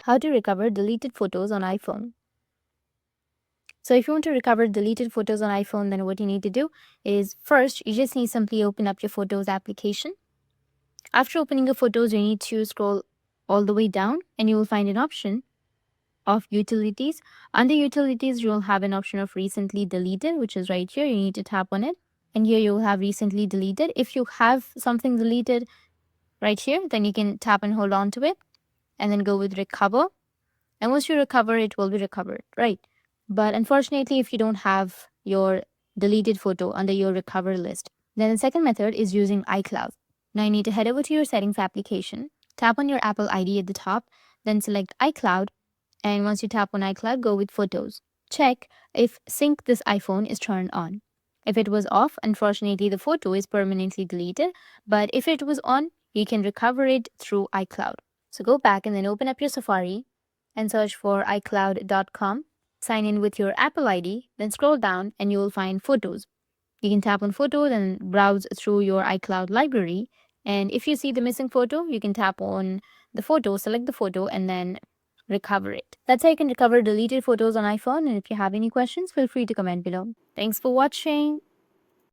How to recover deleted photos on iPhone. So if you want to recover deleted photos on iPhone, then what you need to do is first, you just need to simply open up your Photos application. After opening your photos, you need to scroll all the way down and you will find an option of utilities. Under utilities, you'll have an option of recently deleted, which is right here. You need to tap on it. And here you'll have recently deleted. If you have something deleted right here, then you can tap and hold on to it and then go with recover. And once you recover, it will be recovered, right? But unfortunately, if you don't have your deleted photo under your recover list, then the second method is using iCloud. Now you need to head over to your settings application, tap on your Apple ID at the top, then select iCloud. And once you tap on iCloud, go with photos. Check if sync this iPhone is turned on. If it was off, unfortunately, the photo is permanently deleted. But if it was on, you can recover it through iCloud. So go back and then open up your Safari and search for iCloud.com. Sign in with your Apple ID, then scroll down and you will find photos. You can tap on photos and browse through your iCloud library. And if you see the missing photo, you can tap on the photo, select the photo, and then recover it. That's how you can recover deleted photos on iPhone. And if you have any questions, feel free to comment below. Thanks for watching.